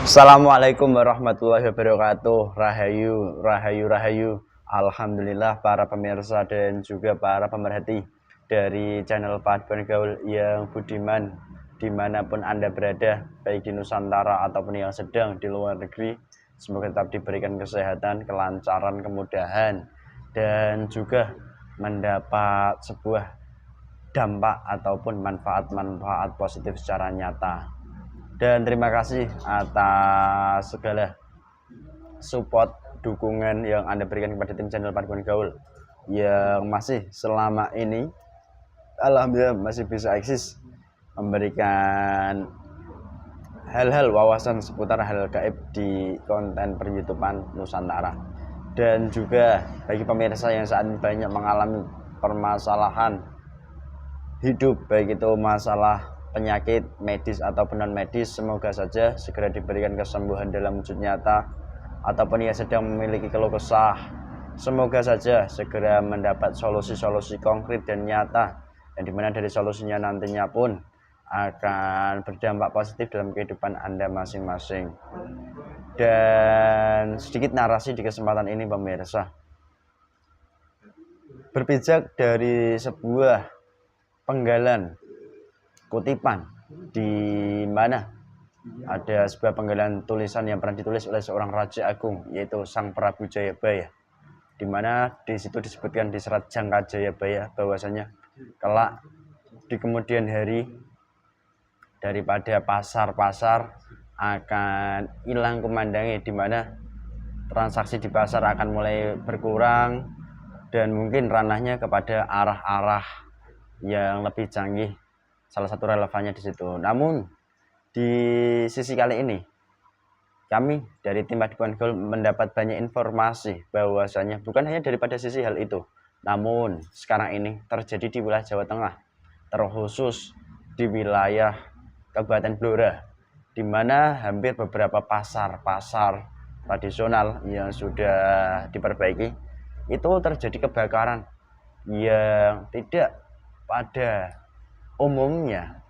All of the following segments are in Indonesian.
Assalamualaikum warahmatullahi wabarakatuh. Rahayu, rahayu, rahayu. Alhamdulillah para pemirsa dan juga para pemerhati dari channel Paduan Gaul yang budiman dimanapun Anda berada, baik di Nusantara ataupun yang sedang di luar negeri. Semoga tetap diberikan kesehatan, kelancaran, kemudahan, dan juga mendapat sebuah dampak ataupun manfaat-manfaat positif secara nyata. Dan terima kasih atas segala support, dukungan yang Anda berikan kepada tim channel Paduan Gaul yang masih selama ini alhamdulillah masih bisa eksis memberikan hal-hal wawasan seputar hal gaib di konten per-YouTubean Nusantara. Dan juga bagi pemirsa yang saat ini banyak mengalami permasalahan hidup, baik itu masalah penyakit medis ataupun non medis, semoga saja segera diberikan kesembuhan dalam wujud nyata, ataupun yang sedang memiliki keluh kesah, semoga saja segera mendapat solusi-solusi konkret dan nyata, yang dimana dari solusinya nantinya pun akan berdampak positif dalam kehidupan Anda masing-masing. Dan sedikit narasi di kesempatan ini pemirsa, berpijak dari sebuah penggalan kutipan di mana ada sebuah penggalan tulisan yang pernah ditulis oleh seorang raja agung, yaitu Sang Prabu Jayabaya, di mana di situ disebutkan di serat Jangka Jayabaya bahwasanya kelak di kemudian hari daripada pasar-pasar akan hilang kumandangnya, di mana transaksi di pasar akan mulai berkurang dan mungkin ranahnya kepada arah-arah yang lebih canggih. Salah satu relevannya di situ. Namun di sisi kali ini kami dari tim Paduan Gaul mendapat banyak informasi bahwasanya bukan hanya daripada sisi hal itu, namun sekarang ini terjadi di wilayah Jawa Tengah, terkhusus di wilayah Kabupaten Blora, di mana hampir beberapa pasar-pasar tradisional yang sudah diperbaiki itu terjadi kebakaran yang tidak pada umumnya,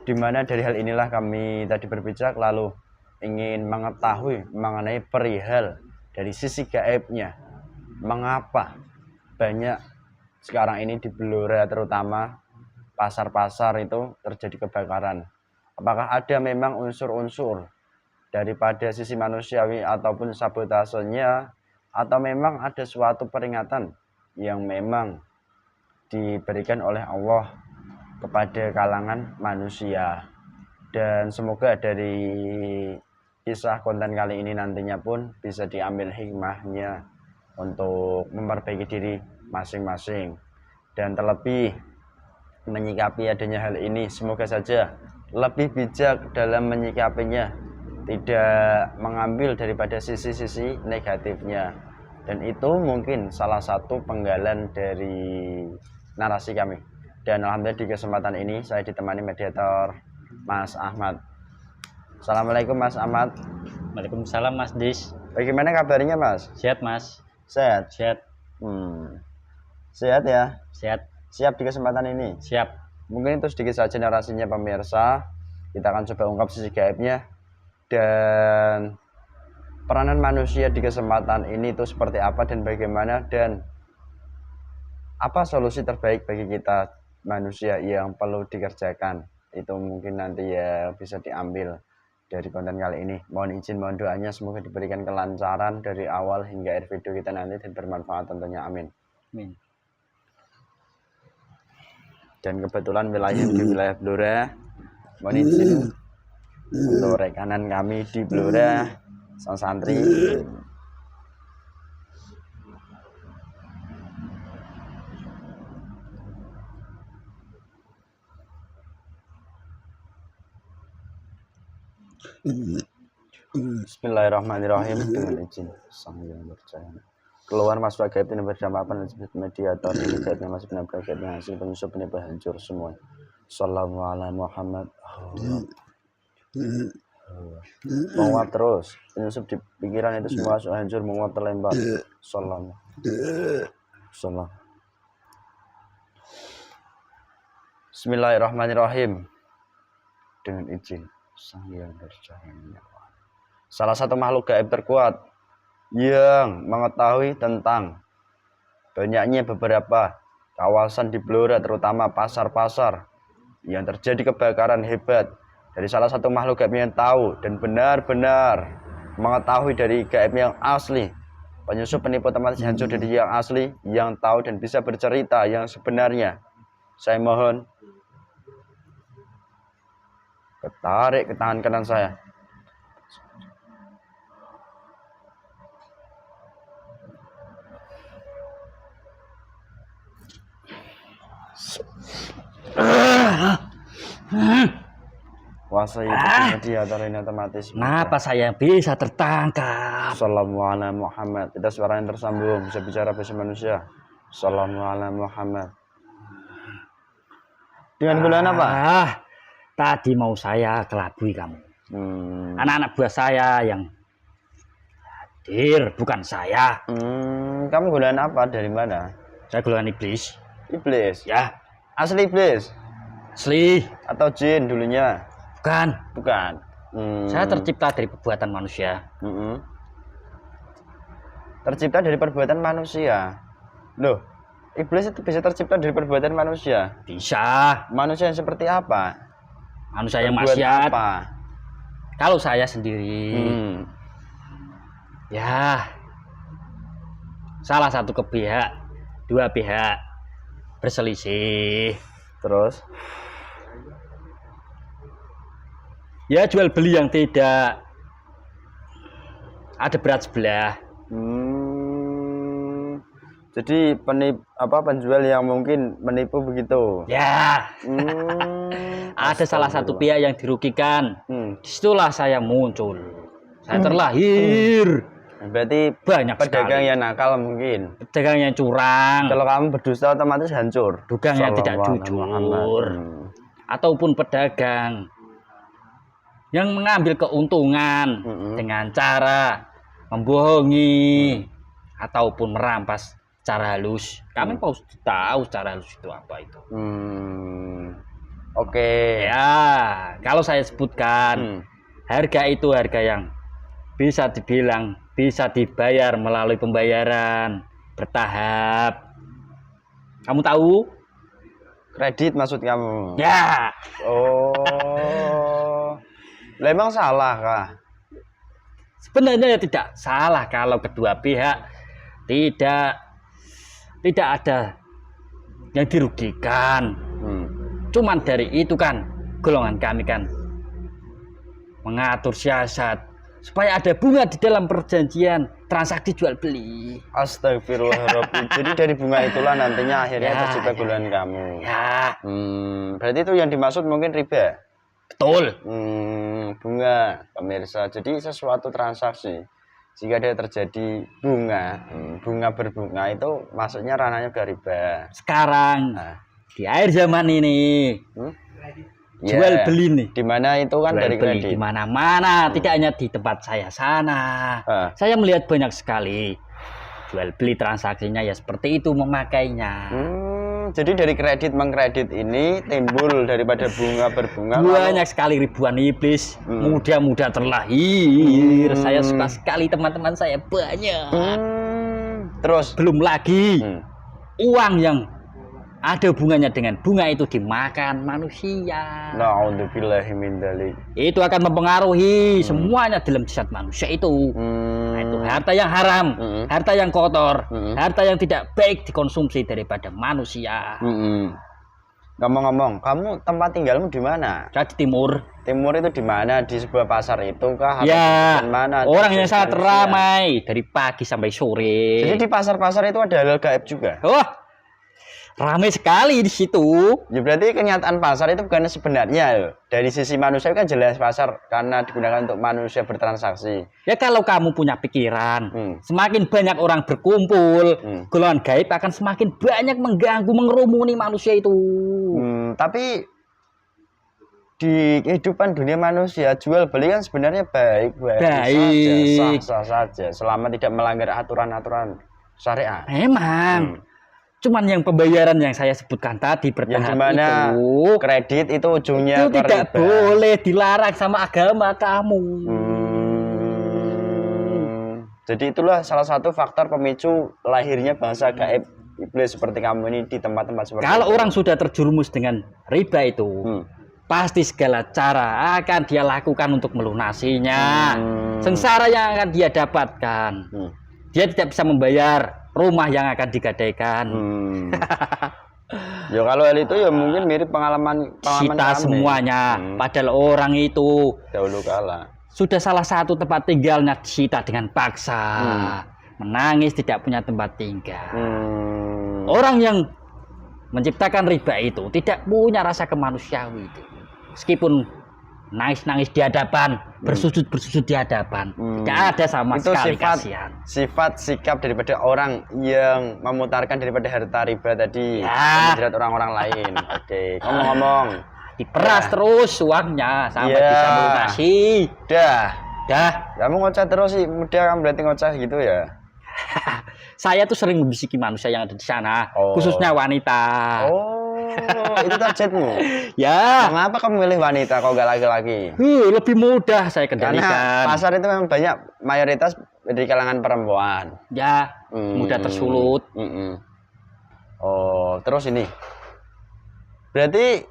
dimana dari hal inilah kami tadi berbicara lalu ingin mengetahui mengenai perihal dari sisi gaibnya, mengapa banyak sekarang ini di Blora terutama pasar-pasar itu terjadi kebakaran. Apakah ada memang unsur-unsur daripada sisi manusiawi ataupun sabotasenya, atau memang ada suatu peringatan yang memang diberikan oleh Allah kepada kalangan manusia. Dan semoga dari kisah konten kali ini nantinya pun bisa diambil hikmahnya untuk memperbaiki diri masing-masing, dan terlebih menyikapi adanya hal ini semoga saja lebih bijak dalam menyikapinya, tidak mengambil daripada sisi-sisi negatifnya. Dan itu mungkin salah satu penggalan dari narasi kami. Dan alhamdulillah di kesempatan ini saya ditemani mediator Mas Ahmad. Assalamualaikum Mas Ahmad. Waalaikumsalam Mas Dis. Bagaimana kabarnya Mas? Sehat Mas. Sehat. Sehat. Sehat ya. Sehat. Siap di kesempatan ini. Siap. Mungkin itu sedikit saja narasinya pemirsa. Kita akan coba ungkap sisi gaibnya dan peranan manusia di kesempatan ini itu seperti apa dan bagaimana, dan apa solusi terbaik bagi kita manusia yang perlu dikerjakan. Itu mungkin nanti ya bisa diambil dari konten kali ini. Mohon izin, mohon doanya semoga diberikan kelancaran dari awal hingga akhir video kita nanti dan bermanfaat tentunya, amin. Amin. Dan kebetulan wilayah di wilayah Blora, mohon izin untuk rekanan kami di Blora, sang santri. Bismillahirrahmanirrahim. Dengan izin sang yang percaya, keluar masuk gaib ini berdampak apa dan mediator ini gaibnya masih benar gaibnya hasil penyusup ini hancur semua. Sallallahu Muhammad. Menguap terus, penyusup di pikiran itu semua hancur, menguap terlempar. Sallallahu. Bismillahirrahmanirrahim. Dengan izin Sang yang bercahaya menyala. Salah satu makhluk gaib terkuat yang mengetahui tentang banyaknya beberapa kawasan di Blora, terutama pasar-pasar yang terjadi kebakaran hebat. Dari salah satu makhluk gaib yang tahu dan benar-benar mengetahui dari gaib yang asli, penyusup penipu tempat hancur dari yang asli, yang tahu dan bisa bercerita yang sebenarnya. Saya mohon ketarik ke tangan kanan saya. Kuasa itu di antara ini otomatis. Kenapa saya bisa tertangkap? Assalamualaikum Muhammad. Kita suara yang tersambung, bisa bicara bahasa manusia. Assalamualaikum Muhammad. Dengan bulan apa? Tadi mau saya kelabui kamu. Anak-anak buah saya yang hadir, bukan saya. Kamu bulan apa? Dari mana? Saya golongan iblis. Iblis? Ya. Asli iblis? Asli. Atau jin dulunya? Bukan. Bukan. Saya tercipta dari perbuatan manusia. Tercipta dari perbuatan manusia. Loh, iblis itu bisa tercipta dari perbuatan manusia? Bisa. Manusia yang seperti apa? Manusia yang Berbuat maksiat. apa? Kalau saya sendiri, ya salah satu dua pihak berselisih. Terus? Ya jual beli yang tidak ada berat sebelah. Jadi penjual yang mungkin menipu begitu. Ya. Ada salah satu pihak yang dirugikan. Disitulah saya muncul. Saya terlahir. Berarti banyak pedagang sekali. yang nakal mungkin. Pedagang yang curang. Kalau kamu berdusta otomatis hancur. Dagang yang tidak jujur. Ataupun pedagang yang mengambil keuntungan dengan cara membohongi ataupun merampas secara halus. Kami mau tahu secara halus itu apa itu. Oke. Ya, kalau saya sebutkan harga itu harga yang bisa dibilang bisa dibayar melalui pembayaran bertahap. Kamu tahu? Kredit maksud kamu? Ya. Oh. Memang salah kah? Sebenarnya ya tidak salah kalau kedua pihak tidak ada yang dirugikan. Cuman dari itu kan golongan kami kan mengatur siasat supaya ada bunga di dalam perjanjian transaksi jual beli. Astagfirullahaladzim. Jadi dari bunga itulah nantinya akhirnya tercipta golongan kamu. Ya. Berarti itu yang dimaksud mungkin riba. Betul. Bunga, pemirsa. Jadi sesuatu transaksi jika ada terjadi bunga berbunga itu maksudnya ranahnya udah riba. Sekarang di akhir zaman ini jual beli nih. Di mana itu kan jual dari beli kredit. Di mana-mana, tidak hanya di tempat saya sana. Saya melihat banyak sekali jual beli transaksinya ya seperti itu memakainya. Jadi dari kredit mengkredit ini timbul daripada bunga berbunga. Banyak sekali ribuan iblis muda-muda terlahir. Saya suka sekali teman-teman saya banyak. Terus belum lagi uang yang ada hubungannya dengan bunga itu dimakan manusia. Na'udzubillahi min dzalik. Itu akan mempengaruhi semuanya dalam jasad manusia itu. Nah, itu harta yang haram, harta yang kotor, harta yang tidak baik dikonsumsi daripada manusia. Ngomong-ngomong, kamu tempat tinggalmu di mana? Saya di timur. Timur itu di mana? Di sebuah pasar itu kah? Ya, di mana? Orang yang sangat ramai dari pagi sampai sore. Jadi di pasar-pasar itu ada hal gaib juga? Ramai sekali di situ. Ya berarti kenyataan pasar itu bukan sebenarnya loh. Dari sisi manusia kan jelas pasar karena digunakan untuk manusia bertransaksi. Ya kalau kamu punya pikiran, semakin banyak orang berkumpul, golongan gaib akan semakin banyak mengganggu, mengerumuni manusia itu. Tapi di kehidupan dunia manusia jual beli kan sebenarnya baik saja, sah saja selama tidak melanggar aturan-aturan syariat. Memang. Cuman yang pembayaran yang saya sebutkan tadi Yang bertahap dimana itu kredit itu ujungnya itu ke tidak riba. boleh dilarang sama agama kamu. Jadi itulah salah satu faktor pemicu lahirnya bangsa gaib iblis seperti kamu ini di tempat-tempat seperti Kalau itu. orang sudah terjerumus dengan riba itu, pasti segala cara akan dia lakukan untuk melunasinya. Sengsara yang akan dia dapatkan. Dia tidak bisa membayar rumah yang akan digadaikan. Ya kalau hal itu ya mungkin mirip pengalaman Kita kami. semuanya, padahal orang itu Dahulu kala. sudah salah satu tempat tinggalnya disita dengan paksa. Menangis tidak punya tempat tinggal. Orang yang menciptakan riba itu tidak punya rasa kemanusiawi itu. Meskipun nangis-nangis di hadapan, bersujud-bersujud di hadapan, tidak ada sama itu sekali kasihan. Sifat sikap daripada orang yang memutarkan daripada harta riba tadi, Ya. menjerat orang-orang lain. Oke, ngomong-ngomong, Diperas terus uangnya sampai Ya. bisa melunasi. dah, Dah, kamu ngoceh terus sih, mudah kamu berarti ngoceh gitu ya. saya tuh sering membisiki manusia yang ada di sana, Oh. khususnya wanita. Oh, itu targetmu. Ya, Kenapa kamu milih wanita kok gak laki-laki? lebih mudah saya Karena kendalikan. pasar itu memang banyak mayoritas dari kalangan perempuan. Ya, mudah tersulut. Oh, terus ini. Berarti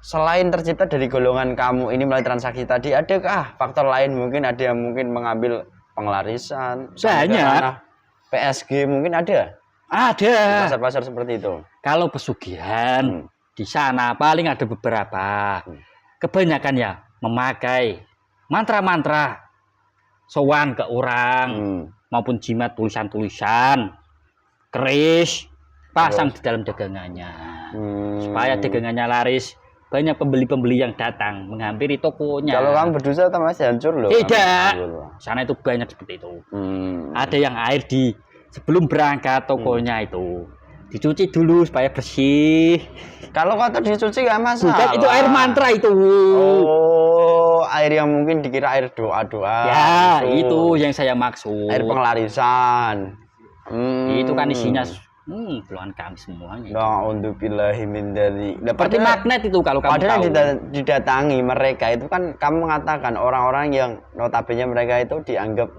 selain tercipta dari golongan kamu ini melalui transaksi tadi, adakah faktor lain mungkin ada yang mungkin mengambil pengelarisan? sampai ke Banyak. ranah PSG mungkin ada di Ada. pasar-pasar seperti itu. Kalau pesugihan di sana paling ada beberapa. Kebanyakan ya memakai mantra-mantra sowan ke orang maupun jimat tulisan-tulisan, keris, pasang di dalam dagangannya. Supaya dagangannya laris, banyak pembeli-pembeli yang datang menghampiri tokonya. Kalau kamu berdosa atau masih hancur loh? Tidak. Kamu. Sana itu banyak seperti itu. Ada yang air di sebelum berangkat tokonya itu dicuci dulu supaya bersih. Kalau kotor dicuci gak masalah. Bukan, itu air mantra itu. Oh, air yang mungkin dikira air doa-doa. Ya, langsung. itu yang saya maksud. Air pengelarisan. Itu kan isinya keluhan kami semuanya. Na'udzubillahi min dzalik. Seperti magnet itu kalau kamu Padahal tahu. didatangi mereka itu kan kamu mengatakan orang-orang yang notabene mereka itu dianggap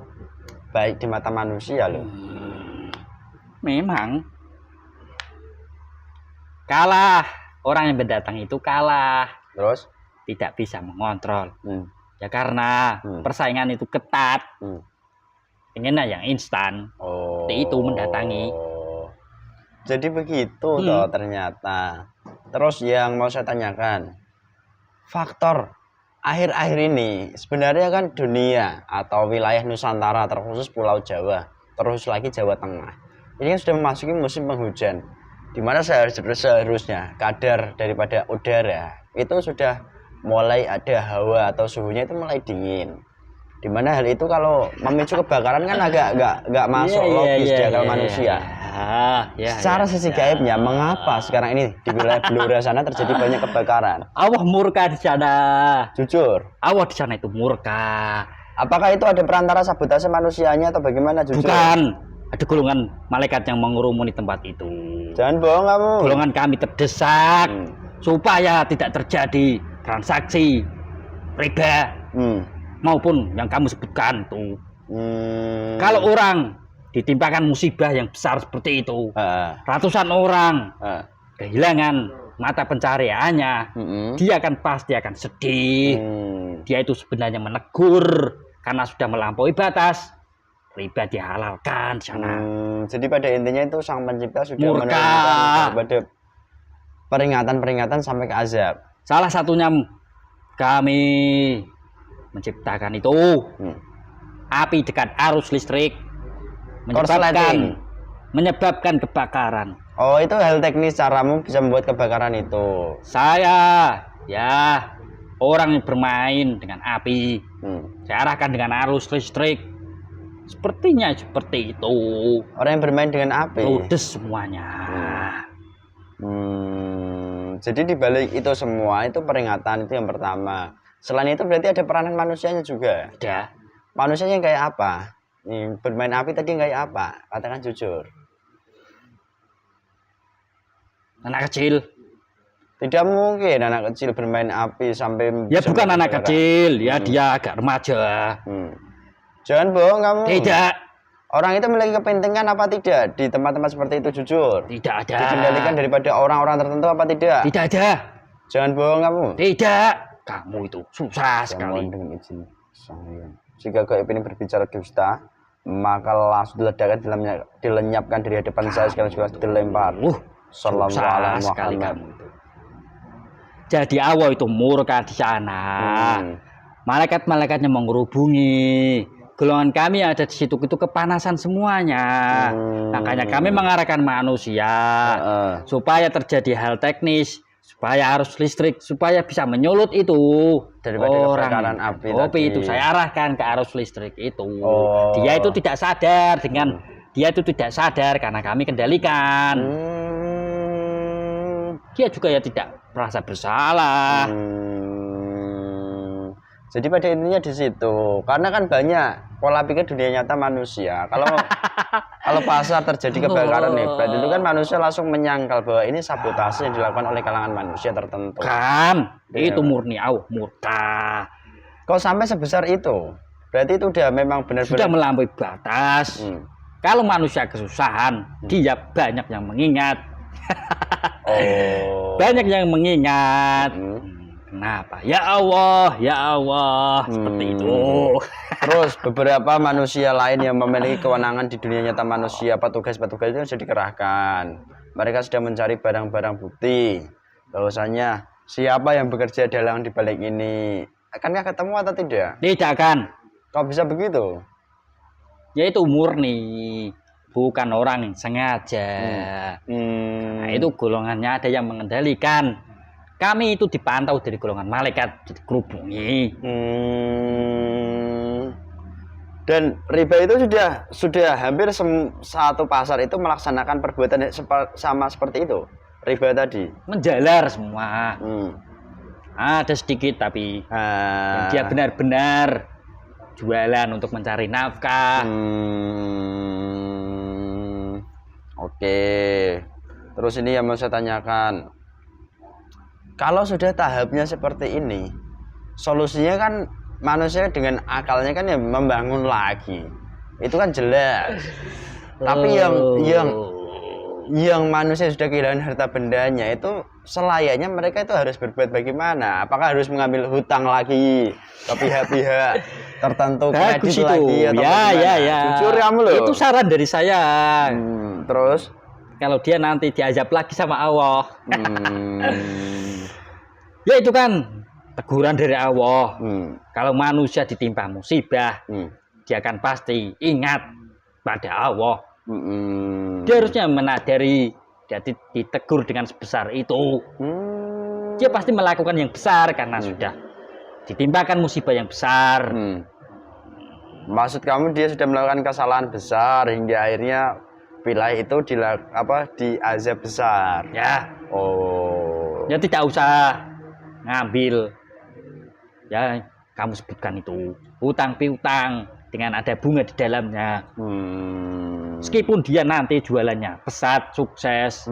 baik di mata manusia loh. Memang kalah, orang yang berdatang itu kalah, Terus? tidak bisa mengontrol. Ya karena persaingan itu ketat. Pengennya yang instan. Oh. Seperti itu mendatangi. Jadi begitu toh ternyata. Terus yang mau saya tanyakan, faktor akhir-akhir ini sebenarnya kan dunia atau wilayah Nusantara terkhusus Pulau Jawa, terus lagi Jawa Tengah, ini kan sudah memasuki musim penghujan, di mana seharusnya kadar daripada udara itu sudah mulai ada hawa atau suhunya itu mulai dingin. Dimana hal itu kalau memicu kebakaran kan agak nggak masuk logis di akal manusia. Secara sisi gaibnya, mengapa sekarang ini di wilayah Blora sana terjadi banyak kebakaran? Allah murka di sana. Jujur. Allah di sana itu murka. Apakah itu ada perantara sabotase manusianya atau bagaimana? Jujur. Bukan. Ada golongan malaikat yang mengurumuni tempat itu. Jangan bohong kamu. Golongan kami terdesak supaya tidak terjadi transaksi riba maupun yang kamu sebutkan tuh. Kalau orang ditimpakan musibah yang besar seperti itu, ratusan orang kehilangan mata pencariannya, dia pasti akan sedih. Dia itu sebenarnya menegur karena sudah melampaui batas. Riba dihalalkan di sana. Jadi pada intinya itu sang pencipta sudah Murka menurunkan kepada peringatan-peringatan sampai ke azab. Salah satunya kami menciptakan itu api dekat arus listrik menyebabkan kebakaran. Oh, itu hal teknis caramu bisa membuat kebakaran itu. Saya ya orang yang bermain dengan api. Saya arahkan dengan arus listrik. Sepertinya seperti itu. Orang yang bermain dengan api. Ludes semuanya. Jadi dibalik itu semua itu peringatan itu yang pertama. Selain itu berarti ada peranan manusianya juga. Ada. Manusianya kayak apa? Nih, bermain api tadi kayak apa? Katakan jujur. Anak kecil. Tidak mungkin anak kecil bermain api sampai Ya bisa bukan anak berdarah. kecil, ya dia agak remaja. Jangan bohong kamu. Tidak, Orang itu memiliki kepentingan apa tidak di tempat-tempat seperti itu, jujur? tidak ada. Dikendalikan daripada orang-orang tertentu apa tidak? Tidak ada. Jangan bohong kamu. Tidak. Kamu itu susah sekali. Mohon dengan izin saya. Jika gaib ini berbicara dusta, maka langsung diledakkan dilenyapkan dari hadapan saya sekaligus dilempar. Sallallahu Susah alaihi sekali Muhammad. kamu itu. Jadi Allah itu murka di sana. Malaikat-malaikatnya mengerubungi. Golongan kami yang ada di situ itu kepanasan semuanya. Makanya kami mengarahkan manusia supaya terjadi hal teknis, supaya arus listrik, supaya bisa menyulut itu Daripada kebakaran api tadi. itu saya arahkan ke arus listrik itu. Dia itu tidak sadar dengan dia itu tidak sadar karena kami kendalikan. Dia juga ya tidak merasa bersalah. Jadi pada intinya di situ, karena kan banyak pola pikir dunia nyata manusia. Kalau pasar terjadi kebakaran hebat itu kan manusia langsung menyangkal bahwa ini sabotase yang dilakukan oleh kalangan manusia tertentu. Kan, Iya. itu murni Allah murka. Kok sampai sebesar itu? Berarti itu udah memang Sudah benar-benar. melampaui batas. Kalau manusia kesusahan, dia banyak yang mengingat. Banyak yang mengingat. Kenapa? Ya Allah, seperti itu. Terus beberapa manusia lain yang memiliki kewenangan di dunia nyata manusia, petugas-petugas itu sudah dikerahkan. Mereka sedang mencari barang-barang bukti. Bahwasanya siapa yang bekerja dalang di balik ini. Akankah ketemu atau tidak? Tidak kan? Kok bisa begitu? Yaitu murni, bukan orang yang sengaja. Nah, itu golongannya ada yang mengendalikan. Kami itu dipantau dari golongan malaikat, dikerubungi. Dan riba itu sudah hampir satu pasar itu melaksanakan perbuatan sama seperti itu. Riba tadi Menjalar semua. Ada sedikit tapi dia benar-benar jualan untuk mencari nafkah. Oke. Terus ini yang mau saya tanyakan. Kalau sudah tahapnya seperti ini, solusinya kan manusia dengan akalnya kan ya membangun lagi. Itu kan jelas. Tapi yang manusia sudah kehilangan harta bendanya itu selayaknya mereka itu harus berbuat bagaimana? Apakah harus mengambil hutang lagi ke pihak-pihak tertentu Bagus kredit itu. lagi atau bagaimana? Ya. Jujur kamu loh. Itu saran dari saya. Terus Kalau dia nanti diazab lagi sama Allah. Ya itu kan teguran dari Allah. Kalau manusia ditimpa musibah, dia akan pasti ingat pada Allah. Dia harusnya menadari, dia ditegur dengan sebesar itu. Dia pasti melakukan yang besar karena sudah ditimpakan musibah yang besar. Maksud kamu dia sudah melakukan kesalahan besar hingga akhirnya wilayah itu diazab besar. Ya. Ya tidak usah ngambil. Ya, kamu sebutkan itu hutang piutang dengan ada bunga di dalamnya. Meskipun dia nanti jualannya pesat, sukses,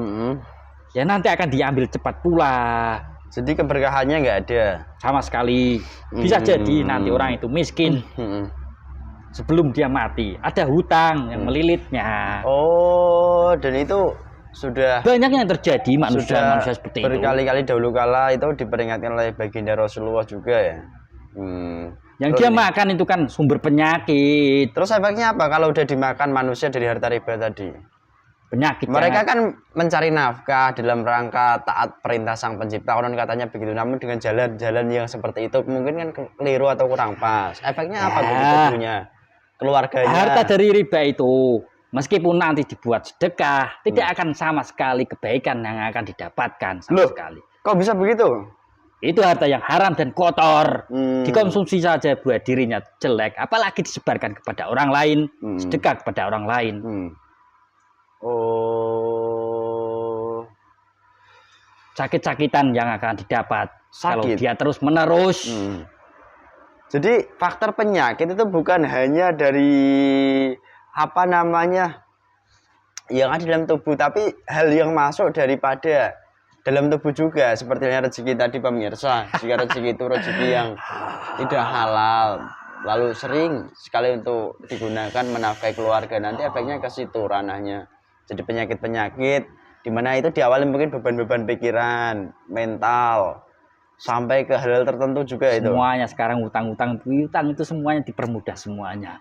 ya nanti akan diambil cepat pula. Jadi keberkahannya nggak ada Sama sekali. Bisa jadi nanti orang itu miskin sebelum dia mati. Ada hutang yang melilitnya. Dan itu sudah Banyak yang terjadi manusia seperti itu. berkali-kali dahulu kala itu diperingatkan oleh baginda Rasulullah juga ya. Yang dia makan itu kan sumber penyakit. Terus efeknya apa kalau udah dimakan manusia dari harta riba tadi? Penyakit. Mereka kan mencari nafkah dalam rangka taat perintah sang pencipta, konon katanya begitu. Namun dengan jalan-jalan yang seperti itu mungkin kan keliru atau kurang pas. Efeknya apa bagi tubuhnya, keluarganya? Harta dari riba itu meskipun nanti dibuat sedekah, tidak akan sama sekali kebaikan yang akan didapatkan sama sekali. Kok bisa begitu? Itu harta yang haram dan kotor. Dikonsumsi saja buat dirinya jelek, apalagi disebarkan kepada orang lain, sedekah kepada orang lain. Sakit-sakitan yang akan didapat kalau dia terus menerus. Jadi faktor penyakit itu bukan hanya dari yang ada dalam tubuh, tapi hal yang masuk daripada dalam tubuh juga, seperti rezeki tadi pemirsa. Jika rezeki itu rezeki yang tidak halal, lalu sering sekali untuk digunakan menafkahi keluarga, nanti efeknya ke situ ranahnya. Jadi penyakit-penyakit di mana itu diawali mungkin beban-beban pikiran, mental, sampai ke hal tertentu juga itu. Semuanya sekarang utang itu semuanya dipermudah semuanya.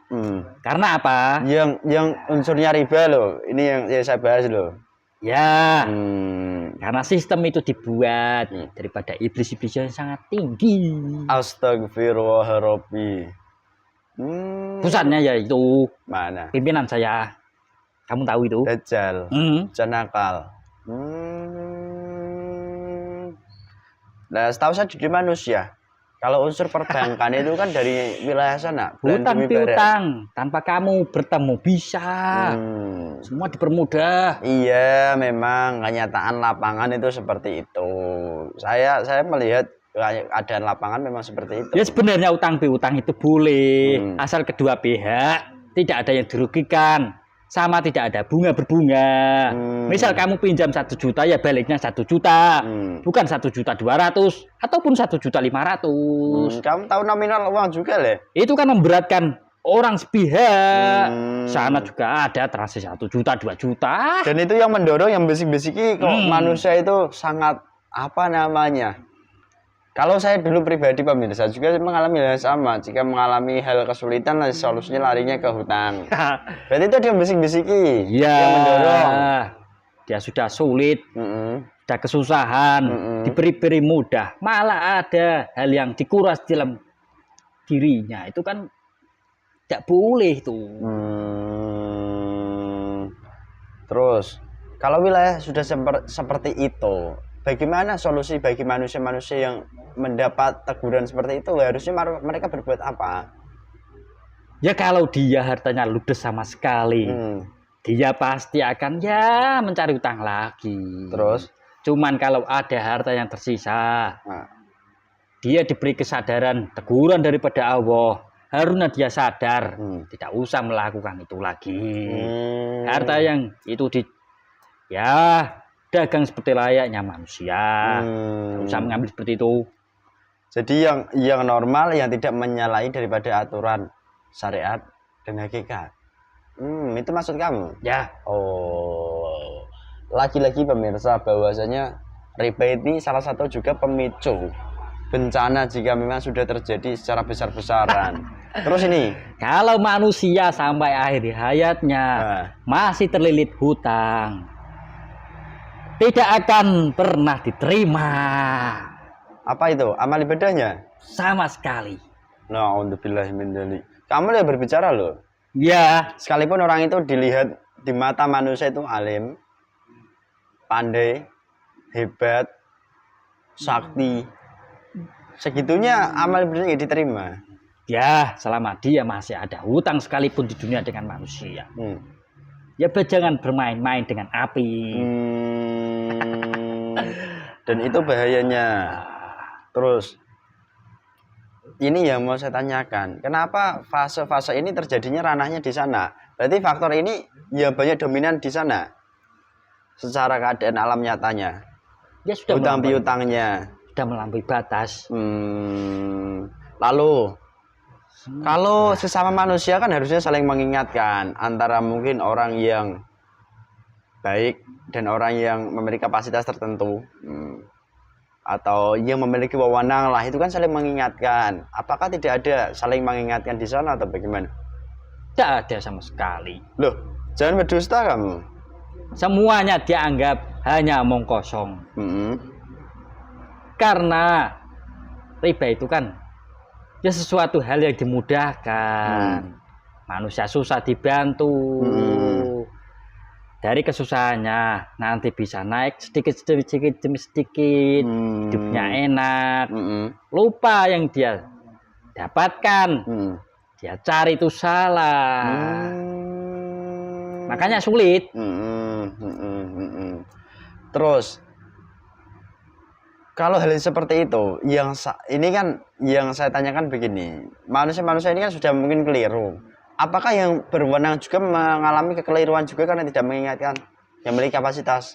Karena apa? Yang unsurnya riba loh. Ini yang saya bahas loh. Ya. Karena sistem itu dibuat daripada iblis-iblis yang sangat tinggi. Astagfirullahaladzim. Pusatnya yaitu mana? Pimpinan saya. Kamu tahu itu? Dajjal. Janakal. Nah, setahu saya di manusia. Kalau unsur perbankan itu kan dari wilayah sana. Hutang piutang tanpa kamu bertemu bisa. Semua dipermudah. Iya, memang kenyataan lapangan itu seperti itu. Saya melihat keadaan lapangan memang seperti itu. Ya sebenarnya utang piutang itu boleh, asal kedua pihak tidak ada yang dirugikan. Sama tidak ada bunga berbunga. Misal kamu pinjam 1 juta ya baliknya 1 juta, bukan 1.200.000 ataupun 1.500.000. Kamu tahu nominal uang juga le? Itu kan memberatkan orang sepihak. Sana juga ada transaksi 1 juta, 2 juta. Dan itu yang mendorong, yang bisik-bisiki kok manusia itu sangat apa namanya? Kalau saya dulu pribadi pemirsa juga mengalami hal yang sama. Jika mengalami hal kesulitan, solusinya larinya ke hutang. Berarti itu dia bisik-bisiki, ya, yang mendorong. Dia sudah sulit, sudah kesusahan, diberi mudah, malah ada hal yang dikuras dalam dirinya. Itu kan tidak boleh tuh. Terus, kalau wilayah sudah seperti itu, bagaimana solusi bagi manusia-manusia yang mendapat teguran seperti itu? Harusnya mereka berbuat apa? Ya kalau dia hartanya ludes sama sekali, dia pasti akan ya mencari utang lagi. Terus? Cuman kalau ada harta yang tersisa, dia diberi kesadaran, teguran daripada Allah. Harusnya dia sadar, tidak usah melakukan itu lagi. Harta yang itu dagang seperti layaknya manusia. Tidak usah mengambil seperti itu. Jadi yang normal, yang tidak menyalahi daripada aturan syariat dan hakikat. Itu maksud kamu? Ya. Oh, lagi-lagi pemirsa, bahwasanya riba ini salah satu juga pemicu bencana jika memang sudah terjadi secara besar-besaran. Terus ini, kalau manusia sampai akhir hayatnya masih terlilit hutang, tidak akan pernah diterima. Apa itu? Amal ibadahnya? Sama sekali. Na'udzubillahi min dzalik. Kamu udah berbicara loh. Ya. Sekalipun orang itu dilihat di mata manusia itu alim, pandai, hebat, sakti, segitunya amal ibadahnya diterima. Ya, selama dia masih ada hutang sekalipun di dunia dengan manusia. Ya jangan bermain-main dengan api. Dan itu bahayanya. Terus, ini yang mau saya tanyakan, kenapa fase-fase ini terjadinya ranahnya di sana? Berarti faktor ini ya banyak dominan di sana, secara keadaan alam nyatanya. Ya sudah hutang piutangnya sudah melampaui batas. Lalu, kalau sesama manusia kan harusnya saling mengingatkan antara mungkin orang yang baik dan orang yang memiliki kapasitas tertentu. Atau yang memiliki wewenang lah, itu kan saling mengingatkan. Apakah tidak ada saling mengingatkan di sana atau bagaimana? Tidak ada sama sekali. Loh, jangan berdusta kamu. Semuanya dianggap hanya omong kosong. Karena riba itu kan ya sesuatu hal yang dimudahkan. Manusia susah dibantu. Dari kesusahannya nanti bisa naik sedikit demi sedikit, hidupnya enak, lupa yang dia dapatkan, dia cari itu salah, makanya sulit. Terus kalau hal seperti itu, ini kan yang saya tanyakan begini, manusia ini kan sudah mungkin keliru. Apakah yang berwenang juga mengalami kekeliruan juga karena tidak mengingatkan yang memiliki kapasitas?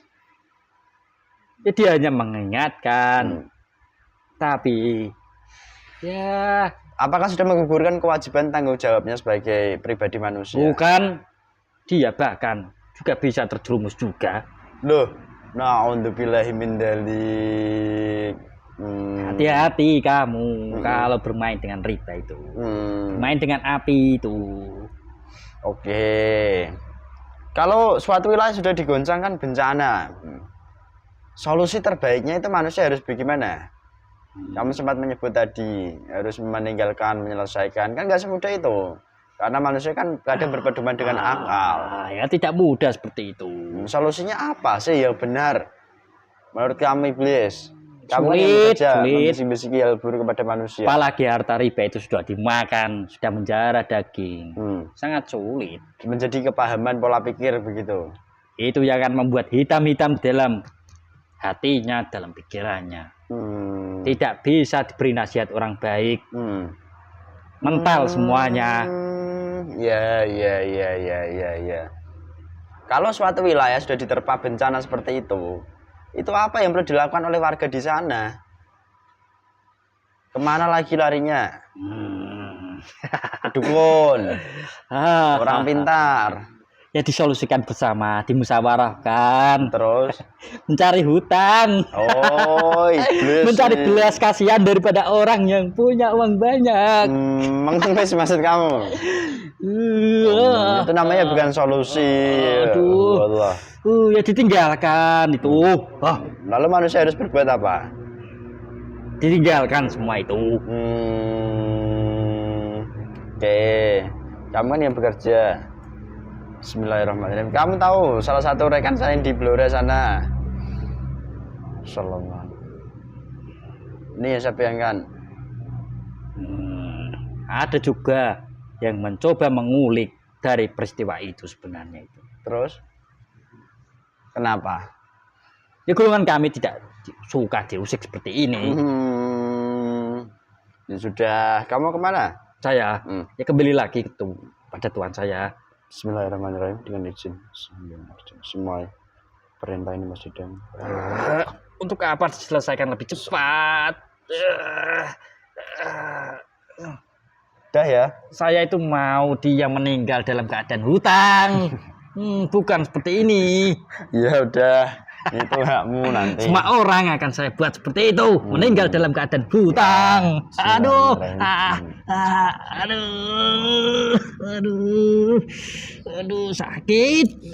Ya, dia hanya mengingatkan. Tapi ya Apakah sudah menggugurkan kewajiban tanggung jawabnya sebagai pribadi manusia? bukan, dia bahkan juga bisa terjerumus juga. Loh, na'udzubillahi min dzalik. Hati-hati kamu kalau bermain dengan riba itu. Bermain dengan api itu. Oke. Kalau suatu wilayah sudah digoncangkan bencana, solusi terbaiknya itu manusia harus bagaimana? Kamu sempat menyebut tadi harus meninggalkan, menyelesaikan, kan nggak semudah itu. Karena manusia kan kadang berpedoman dengan akal. Ya tidak mudah seperti itu. Solusinya apa sih yang benar? Menurut kamu iblis? Kamu yang Sulit, bekerja sulit. membisik-bisiki hal buruk kepada manusia. Apalagi harta riba itu sudah dimakan, sudah menjara daging. Sangat sulit. Menjadi kepahaman pola pikir begitu. Itu yang akan membuat hitam-hitam dalam hatinya, dalam pikirannya. Tidak bisa diberi nasihat orang baik. Mental semuanya. Ya. Kalau suatu wilayah sudah diterpa bencana seperti itu apa yang perlu dilakukan oleh warga di sana? Kemana lagi larinya? Dukun, orang pintar. Ya disolusikan bersama, dimusyawarahkan. Terus mencari hutang. Oh, iblis. Mencari belas kasihan daripada orang yang punya uang banyak. Mengemis maksud kamu? Itu namanya bukan solusi. Aduh. Allah. Ya ditinggalkan itu. Lalu manusia harus berbuat apa? Ditinggalkan semua itu. Oke. Kamu kan yang bekerja. Bismillahirrahmanirrahim. Kamu tahu salah satu rekan saya di Blora sana. Sallallahu. Ini siapa yang kan? Ada juga yang mencoba mengulik dari peristiwa itu sebenarnya itu. Terus? Kenapa? Ya golongan kami tidak suka diusik seperti ini. Ya sudah. Kamu kemana? Saya ya kembali lagi pada Tuhan saya. Bismillahirrahmanirrahim, dengan izin semua perintah ini masih dan untuk apa diselesaikan lebih cepat? Dah ya. Saya itu mau dia meninggal dalam keadaan hutang. Bukan seperti ini. Ya udah, itu hakmu nanti. Semua orang akan saya buat seperti itu, meninggal dalam keadaan hutang. Aduh, aduh, sakit.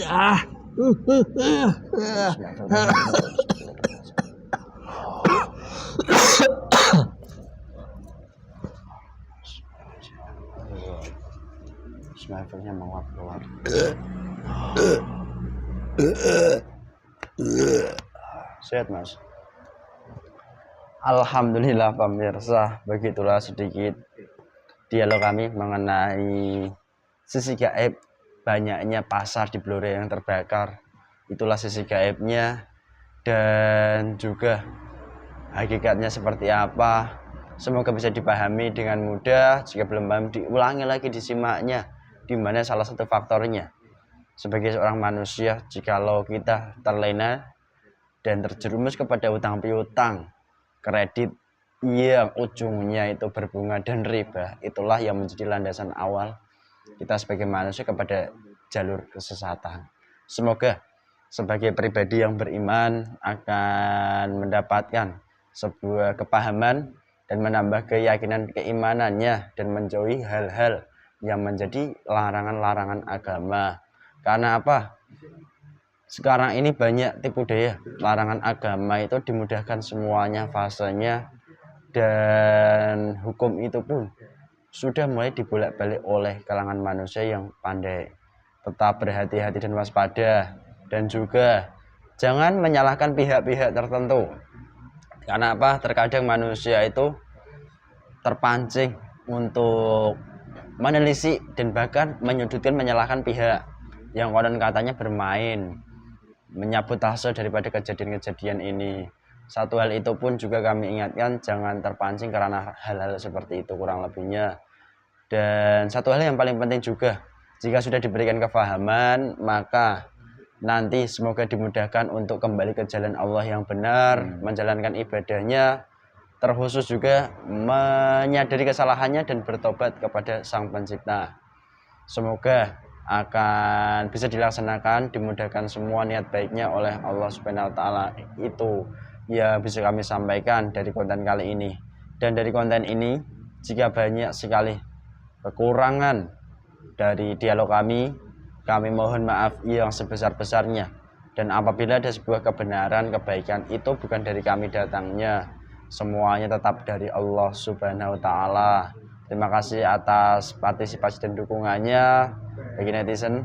Snipernya menguap keluar. Sehat mas. Alhamdulillah pemirsa, begitulah sedikit dialog kami mengenai sisi gaib banyaknya pasar di Blora yang terbakar. Itulah sisi gaibnya dan juga hakikatnya seperti apa. Semoga bisa dipahami dengan mudah. Jika belum paham, diulangi lagi disimaknya, di mana salah satu faktornya sebagai seorang manusia, jikalau kita terlena dan terjerumus kepada utang piutang, kredit yang ujungnya itu berbunga dan riba, itulah yang menjadi landasan awal kita sebagai manusia kepada jalur kesesatan. Semoga sebagai pribadi yang beriman akan mendapatkan sebuah kepahaman dan menambah keyakinan keimanannya dan menjauhi hal-hal yang menjadi larangan-larangan agama. Karena apa? Sekarang ini banyak tipu daya. Larangan agama itu dimudahkan semuanya fasenya, dan hukum itu pun sudah mulai dibolak-balik oleh kalangan manusia yang pandai. Tetap berhati-hati dan waspada, dan juga jangan menyalahkan pihak-pihak tertentu. Karena apa? Terkadang manusia itu terpancing untuk menelisik dan bahkan menyudutkan, menyalahkan pihak yang konon katanya bermain menyabotase daripada kejadian-kejadian ini. Satu hal itu pun juga kami ingatkan, jangan terpancing karena hal-hal seperti itu kurang lebihnya. Dan satu hal yang paling penting juga, jika sudah diberikan kefahaman, maka nanti semoga dimudahkan untuk kembali ke jalan Allah yang benar, menjalankan ibadahnya, terkhusus juga menyadari kesalahannya dan bertobat kepada Sang Pencipta. Semoga akan bisa dilaksanakan, dimudahkan semua niat baiknya oleh Allah Subhanahu wa taala. Itu ya bisa kami sampaikan dari konten kali ini. Dan dari konten ini, jika banyak sekali kekurangan dari dialog kami mohon maaf yang sebesar-besarnya. Dan apabila ada sebuah kebenaran, kebaikan, itu bukan dari kami datangnya, semuanya tetap dari Allah Subhanahu wa taala. Terima kasih atas partisipasi dan dukungannya bagi netizen,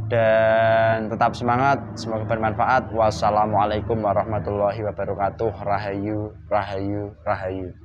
dan tetap semangat, semoga bermanfaat. Wassalamualaikum warahmatullahi wabarakatuh. Rahayu, rahayu, rahayu.